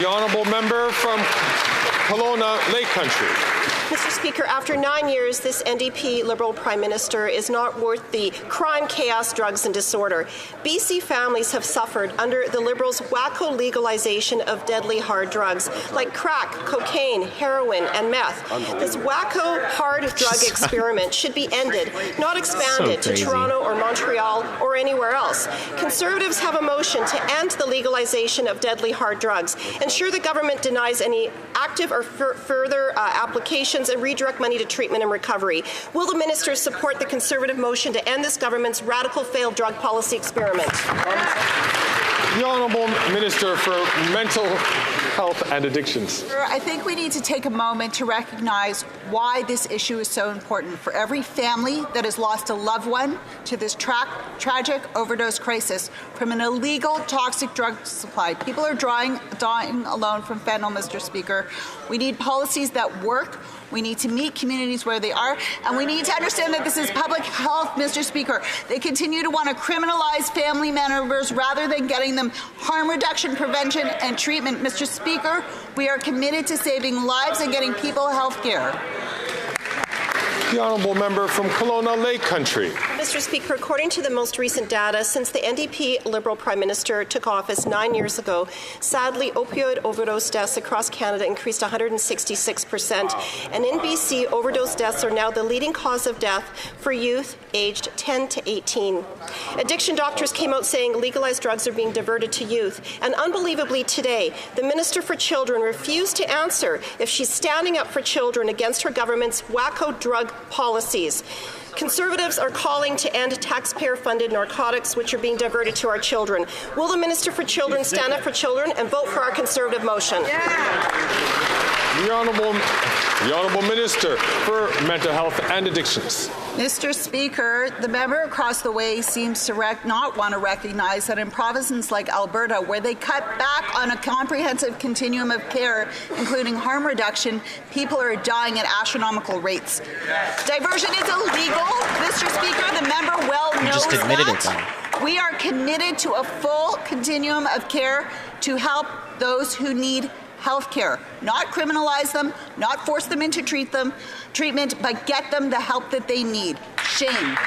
The honourable member from Kelowna Lake Country. Mr. Speaker, after 9 years, this NDP Liberal Prime Minister is not worth the crime, chaos, drugs and disorder. BC families have suffered under the Liberals' wacko legalization of deadly hard drugs like crack, cocaine, heroin and meth. This wacko hard drug experiment should be ended, not expanded to Toronto or Montreal or anywhere else. Conservatives have a motion to end the legalization of deadly hard drugs, ensure the government denies any active or further applications and redirect money to treatment and recovery. Will the minister support the Conservative motion to end this government's radical failed drug policy experiment? The Honourable Minister for Mental Health and Addictions. I think we need to take a moment to recognize why this issue is so important for every family that has lost a loved one to this tragic overdose crisis from an illegal toxic drug supply. People are dying alone from fentanyl, Mr. Speaker. We need policies that work. We need to meet communities where they are, and we need to understand that this is public health, Mr. Speaker. They continue to want to criminalize family members rather than getting them harm reduction, prevention, and treatment. Mr. Speaker, we are committed to saving lives and getting people health care. The honourable member from Kelowna Lake Country. Mr. Speaker, according to the most recent data, since the NDP Liberal Prime Minister took office 9 years ago, sadly, opioid overdose deaths across Canada increased 166%. And in BC, overdose deaths are now the leading cause of death for youth aged 10 to 18. Addiction doctors came out saying legalized drugs are being diverted to youth. And unbelievably today, the Minister for Children refused to answer if she's standing up for children against her government's wacko drug policies. Conservatives are calling to end taxpayer-funded narcotics which are being diverted to our children. Will the Minister for Children stand up for children and vote for our Conservative motion? The Honourable Minister for Mental Health and Addictions. Mr. Speaker, the member across the way seems to not want to recognize that in provinces like Alberta, where they cut back on a comprehensive continuum of care, including harm reduction, people are dying at astronomical rates. Diversion is illegal, Mr. Speaker. The member well knows just admitted that. It, we are committed to a full continuum of care to help those who need health care, not criminalize them, not force them into treatment, but get them the help that they need. Shame.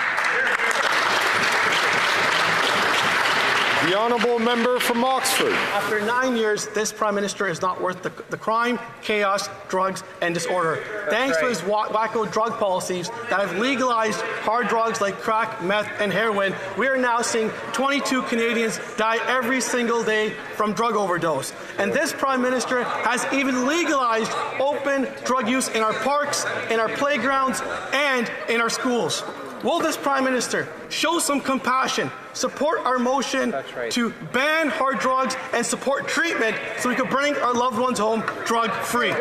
The honourable member from Oxford. After 9 years, this Prime Minister is not worth the crime, chaos, drugs and disorder. Thanks to his wacko drug policies that have legalized hard drugs like crack, meth and heroin, we are now seeing 22 Canadians die every single day from drug overdose. And this Prime Minister has even legalized open drug use in our parks, in our playgrounds and in our schools. Will this Prime Minister show some compassion, support our motion to ban hard drugs and support treatment so we can bring our loved ones home drug-free? The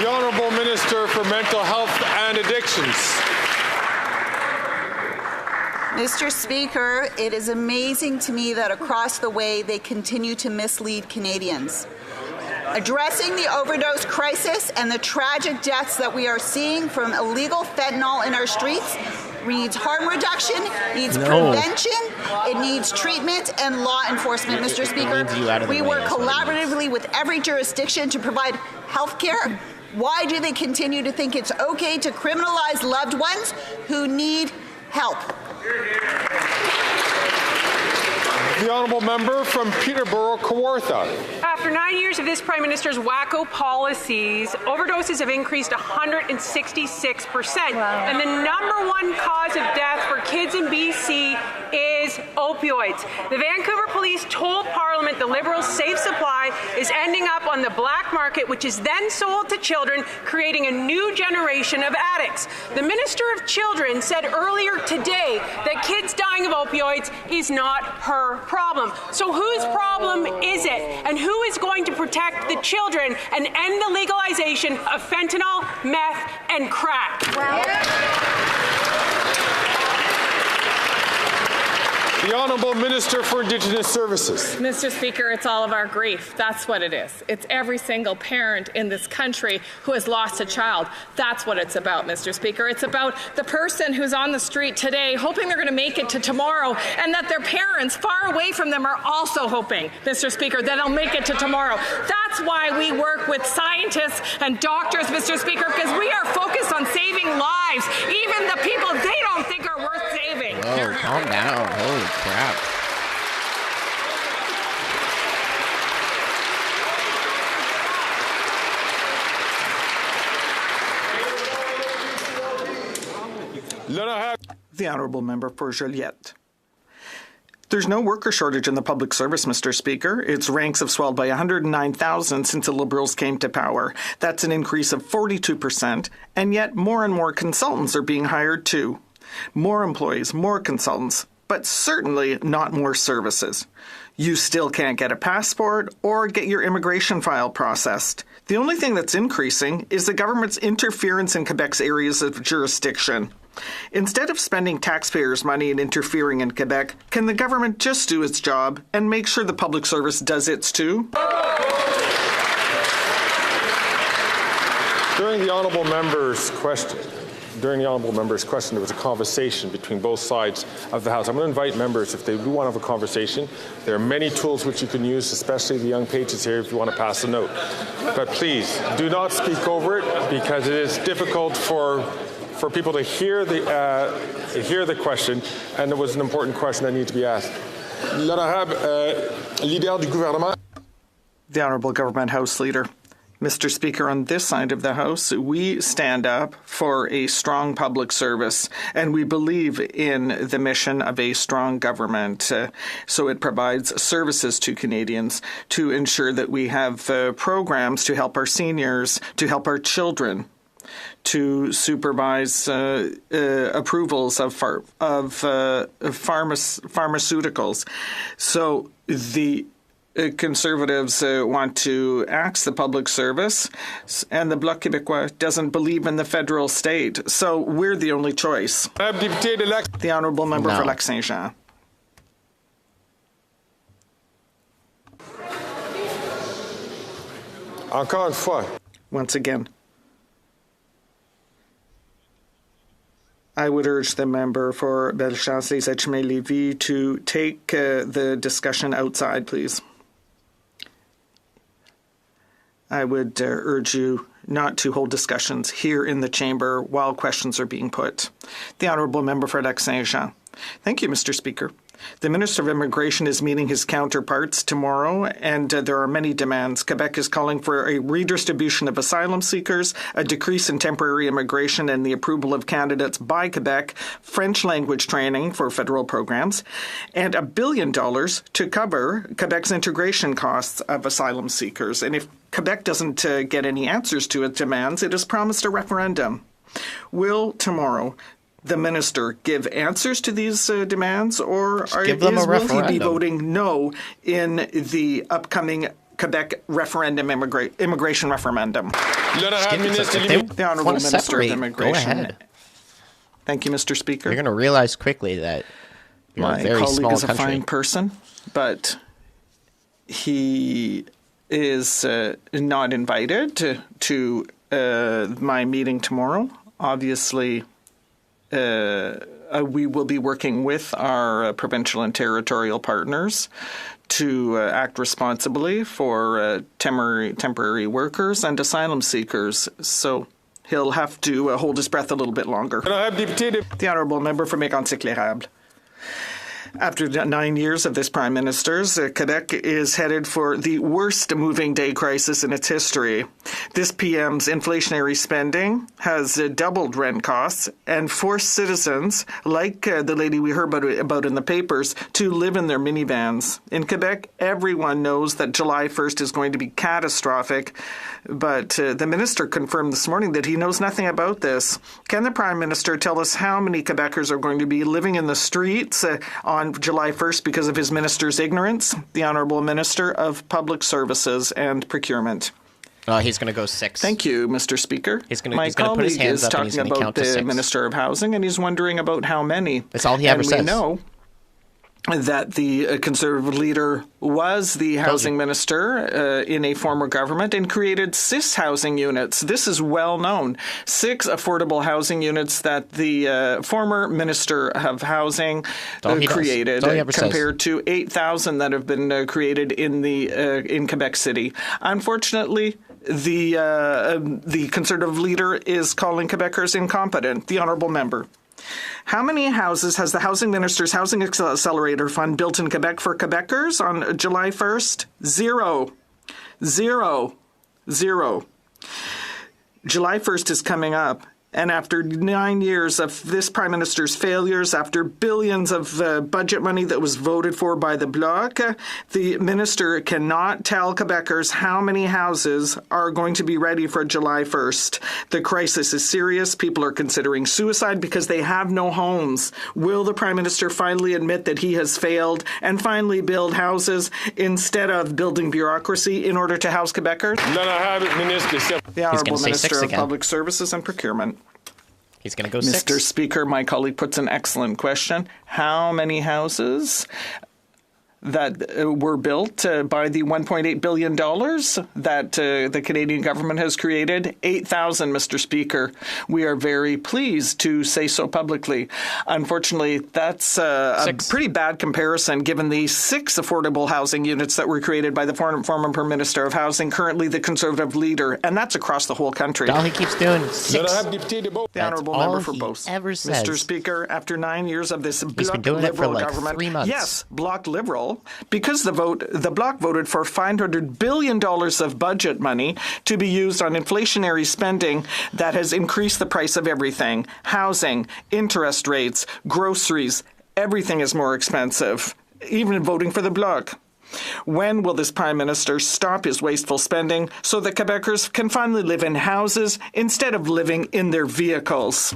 Honourable Minister for Mental Health and Addictions. Mr. Speaker, it is amazing to me that across the way they continue to mislead Canadians. Addressing the overdose crisis and the tragic deaths that we are seeing from illegal fentanyl in our streets needs harm reduction, needs prevention, it needs treatment and law enforcement, Mr. Speaker. We work collaboratively with every jurisdiction to provide health care. Why do they continue to think it's okay to criminalize loved ones who need help? The honourable member from Peterborough, Kawartha. After 9 years of this Prime Minister's wacko policies, overdoses have increased 166%. Wow. And the #1 cause of death for kids in BC is opioids. The Vancouver Police told Parliament the Liberals' safe supply is ending up on the black market, which is then sold to children, creating a new generation of addicts. The Minister of Children said earlier today that kids dying of opioids is not her problem. So whose problem is it? And who is going to protect the children and end the legalization of fentanyl, meth, and crack? The Honourable Minister for Indigenous Services. Mr. Speaker, it's all of our grief. That's what it is. It's every single parent in this country who has lost a child. That's what it's about, Mr. Speaker. It's about the person who's on the street today hoping they're going to make it to tomorrow, and that their parents far away from them are also hoping, Mr. Speaker, that they'll make it to tomorrow. That's why we work with scientists and doctors, Mr. Speaker, because we are focused on saving lives, even the people they don't think are worth saving. Oh, calm down. Holy crap. The Honourable Member for Joliette. There's no worker shortage in the public service, Mr. Speaker. Its ranks have swelled by 109,000 since the Liberals came to power. That's an increase of 42%, and yet more and more consultants are being hired too. More employees, more consultants, but certainly not more services. You still can't get a passport or get your immigration file processed. The only thing that's increasing is the government's interference in Quebec's areas of jurisdiction. Instead of spending taxpayers' money and interfering in Quebec, can the government just do its job and make sure the public service does its too? During the Honourable Member's question, there was a conversation between both sides of the House. I'm going to invite members, if they do want to have a conversation, there are many tools which you can use, especially the young pages here, if you want to pass a note. But please, do not speak over it, because it is difficult for people to hear the question, and it was an important question that needs to be asked. L'honorable leader du gouvernement. The Honourable Government House Leader. Mr. Speaker, on this side of the House, we stand up for a strong public service, and we believe in the mission of a strong government. So it provides services to Canadians to ensure that we have programs to help our seniors, to help our children, to supervise approvals of pharmaceuticals. So the Conservatives want to axe the public service, and the Bloc Québécois doesn't believe in the federal state. So we're the only choice. The Honourable Member for Lac-Saint-Jean. Encore une fois. Once again, I would urge the member for Bellechasse-les-Etchemins-Lévis to take the discussion outside, please. I would urge you not to hold discussions here in the chamber while questions are being put. The Honourable Member for Lac-Saint-Jean. Thank you, Mr. Speaker. The Minister of Immigration is meeting his counterparts tomorrow, and there are many demands. Quebec is calling for a redistribution of asylum seekers, a decrease in temporary immigration and the approval of candidates by Quebec, French language training for federal programs, and $1 billion to cover Quebec's integration costs of asylum seekers. And if Quebec doesn't get any answers to its demands, it has promised a referendum. Will tomorrow the minister give answers to these demands, or will he be voting no in the upcoming Quebec referendum, immigration referendum? The Honourable Minister of Immigration. Go ahead. Thank you, Mr. Speaker. You're going to realize quickly that you're my a very colleague small is a country. fine person, but he is not invited to my meeting tomorrow. Obviously, we will be working with our provincial and territorial partners to act responsibly for temporary workers and asylum seekers. So he'll have to hold his breath a little bit longer. The Honourable Member for Mégantic-l'Érable. After 9 years of this Prime Minister's, Quebec is headed for the worst moving day crisis in its history. This PM's inflationary spending has doubled rent costs and forced citizens, like the lady we heard about in the papers, to live in their minivans. In Quebec, everyone knows that July 1st is going to be catastrophic, but the minister confirmed this morning that he knows nothing about this. Can the Prime Minister tell us how many Quebecers are going to be living in the streets on July 1st because of his minister's ignorance? The Honourable Minister of Public Services and Procurement. He's going to go 6. Thank you, Mr. Speaker. My colleague is talking about the Minister of Housing, and he's wondering about how many. That's all he ever says. We know that the Conservative leader was the housing minister in a former government and created 6 housing units. This is well known. 6 affordable housing units that the former minister of housing created, compared to 8,000 that have been created in Quebec City. Unfortunately, the Conservative leader is calling Quebecers incompetent. The honourable member. How many houses has the Housing Minister's Housing Accelerator Fund built in Quebec for Quebecers on July 1st? 0. 0. 0. July 1st is coming up. And after 9 years of this Prime Minister's failures, after billions of budget money that was voted for by the Bloc, the Minister cannot tell Quebecers how many houses are going to be ready for July 1st. The crisis is serious. People are considering suicide because they have no homes. Will the Prime Minister finally admit that he has failed and finally build houses instead of building bureaucracy in order to house Quebecers? The Honourable Minister of Public Services and Procurement. He's going to go 6. Mr. Speaker, my colleague puts an excellent question. How many houses that were built by the $1.8 billion that the Canadian government has created? 8,000, Mr. Speaker. We are very pleased to say so publicly. Unfortunately, that's a pretty bad comparison given the 6 affordable housing units that were created by the former Prime Minister of Housing, currently the Conservative leader, and that's across the whole country. All he keeps doing 6. The honourable member for Beauce. Mr. Speaker, after 9 years of this Bloc Liberal government, 3 months. Yes, Bloc Liberal, because the Bloc voted for $500 billion of budget money to be used on inflationary spending that has increased the price of everything. Housing, interest rates, groceries, everything is more expensive, even voting for the Bloc. When will this Prime Minister stop his wasteful spending so that Quebecers can finally live in houses instead of living in their vehicles?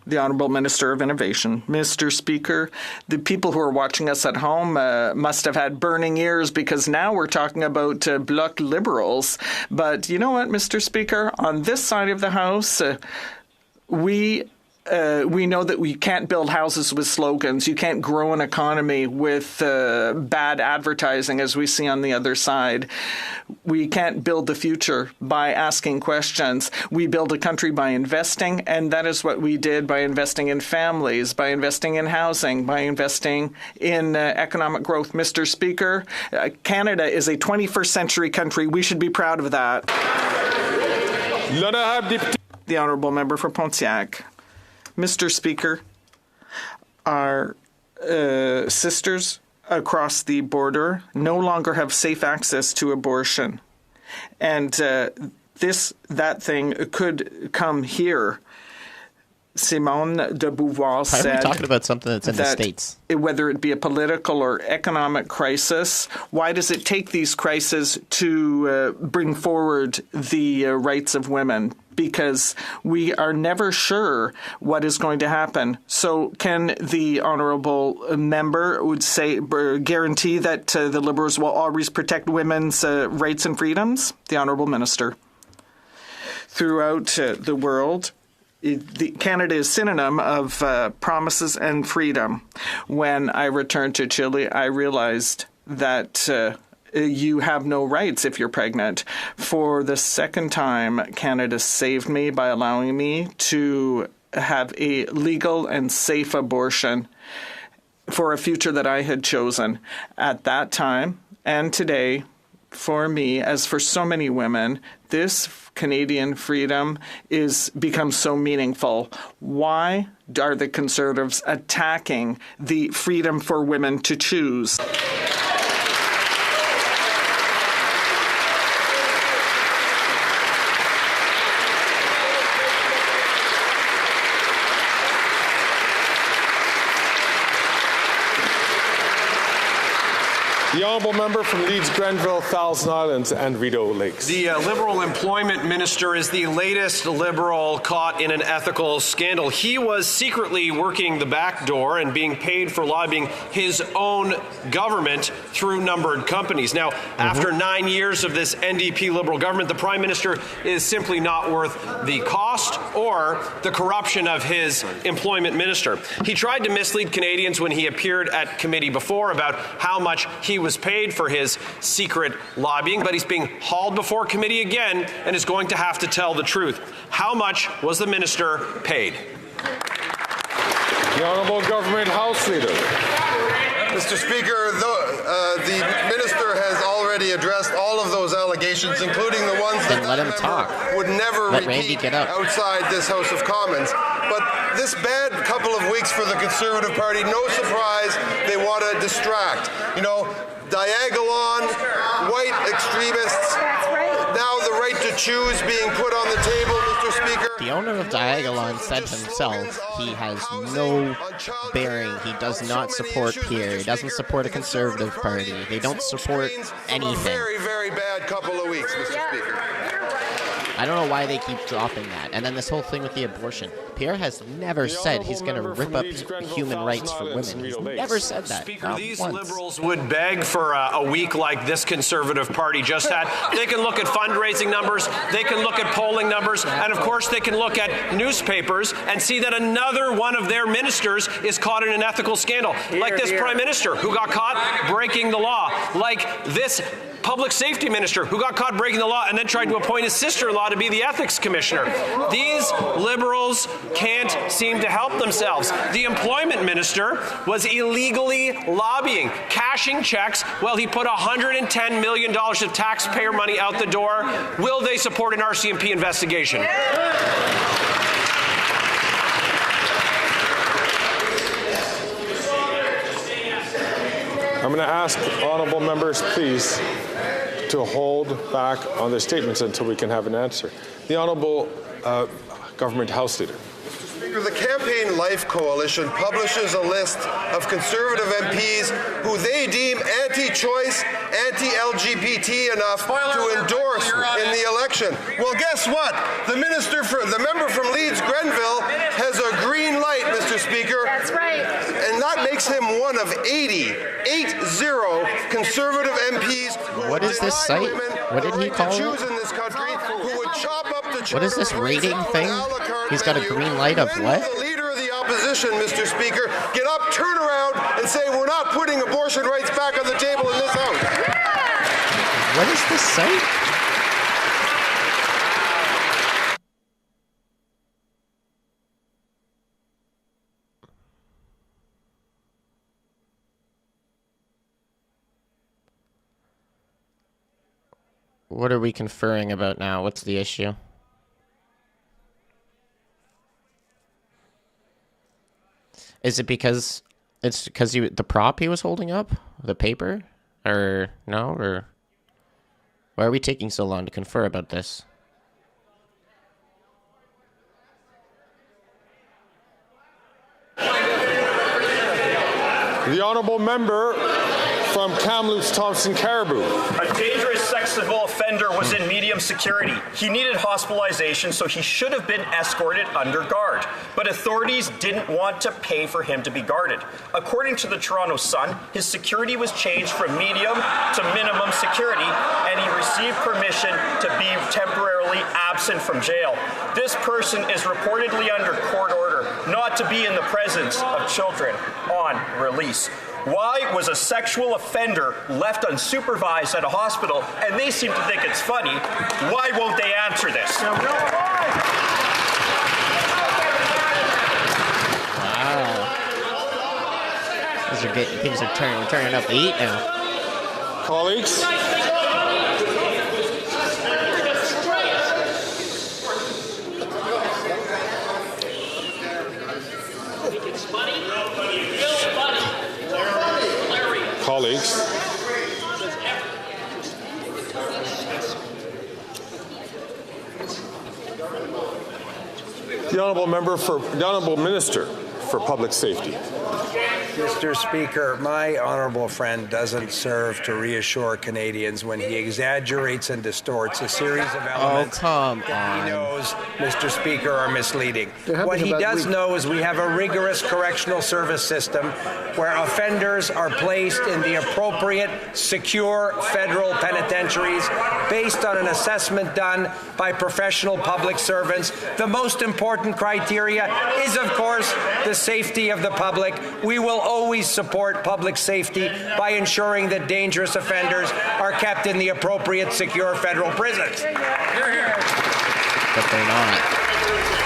The Honourable Minister of Innovation. Mr. Speaker, the people who are watching us at home must have had burning ears because now we're talking about Bloc Liberals. But you know what, Mr. Speaker? On this side of the House, we know that we can't build houses with slogans. You can't grow an economy with bad advertising, as we see on the other side. We can't build the future by asking questions. We build a country by investing, and that is what we did by investing in families, by investing in housing, by investing in economic growth. Mr. Speaker, Canada is a 21st century country. We should be proud of that. The Honourable Member for Pontiac. Mr. Speaker, our sisters across the border no longer have safe access to abortion. And that thing could come here. Simone de Beauvoir said... Why are we talking about something that's in the States? Whether it be a political or economic crisis, why does it take these crises to bring forward the rights of women? Because we are never sure what is going to happen. So can the honourable member guarantee that the Liberals will always protect women's rights and freedoms? The honourable minister. Throughout the world, Canada is synonym of promises and freedom. When I returned to Chile, I realized that you have no rights if you're pregnant. For the second time, Canada saved me by allowing me to have a legal and safe abortion for a future that I had chosen. At that time and today, for me, as for so many women, this Canadian freedom becomes so meaningful. Why are the Conservatives attacking the freedom for women to choose? The honourable member from Leeds, Grenville, Thousand Islands and Rideau Lakes. The Liberal Employment Minister is the latest Liberal caught in an ethical scandal. He was secretly working the back door and being paid for lobbying his own government through numbered companies. Now, after 9 years of this NDP Liberal government, the Prime Minister is simply not worth the cost or the corruption of his employment minister. He tried to mislead Canadians when he appeared at committee before about how much he was paid for his secret lobbying, but he's being hauled before committee again and is going to have to tell the truth. How much was the minister paid? The Honourable Government House Leader. Mr. Speaker, the minister has already addressed all of those allegations, including the ones that let him talk. Would never repeat outside this House of Commons. But this bad couple of weeks for the Conservative Party, no surprise, they want to distract. You know, Diagolon, white extremists, now the right to choose being put on the table, Mr. Speaker. The owner of Diagolon said himself he has no bearing. He does not support Pierre. He doesn't support a Conservative Party. They don't support anything. Very, very bad couple of weeks, Mr. Speaker. I don't know why they keep dropping that. And then this whole thing with the abortion. Pierre has never said he's going to rip up human rights for women. He's never said that. Speaker, not these once. Liberals would beg for a week like this Conservative Party just had. They can look at fundraising numbers, they can look at polling numbers, and of course they can look at newspapers and see that another one of their ministers is caught in an ethical scandal. Like this Prime Minister who got caught breaking the law. Like this Public Safety Minister who got caught breaking the law and then tried to appoint his sister-in-law to be the Ethics Commissioner. These Liberals can't seem to help themselves. The Employment Minister was illegally lobbying, cashing checks while he put $110 million of taxpayer money out the door. Will they support an RCMP investigation? I'm going to ask honourable members, please, to hold back on their statements until we can have an answer. The Honourable Government House Leader. The Campaign Life Coalition publishes a list of Conservative MPs who they deem anti-choice, anti-LGBT enough to endorse in the election. Well, guess what? The member from Leeds Grenville has a green light, Mr. Speaker. That's right. And that makes him one of 80 Conservative MPs. What is this site? What did he call it? What is this rating thing? He's got a green light of what? The leader of the opposition, Mr. Speaker, get up, turn around, and say we're not putting abortion rights back on the table in this House. What is this site? What are we conferring about now? What's the issue? Is it because it's because the prop he was holding up? The paper? Or no? Or why are we taking so long to confer about this? The Honourable Member from Kamloops, Thompson, Caribou. A dangerous sexual offender was in medium security. He needed hospitalization, so he should have been escorted under guard. But authorities didn't want to pay for him to be guarded. According to the Toronto Sun, his security was changed from medium to minimum security, and he received permission to be temporarily absent from jail. This person is reportedly under court order not to be in the presence of children on release. Why was a sexual offender left unsupervised at a hospital, and they seem to think it's funny? Why won't they answer this? Wow. Things are turning up the heat now. Colleagues. Colleagues. The Honourable Minister for Public Safety. Mr. Speaker, my honourable friend doesn't serve to reassure Canadians when he exaggerates and distorts a series of elements that he knows, Mr. Speaker, are misleading. What he does know is we have a rigorous correctional service system where offenders are placed in the appropriate, secure federal penitentiaries based on an assessment done by professional public servants. The most important criteria is, of course, the safety of the public. We will always support public safety by ensuring that dangerous offenders are kept in the appropriate, secure federal prisons. But they're not.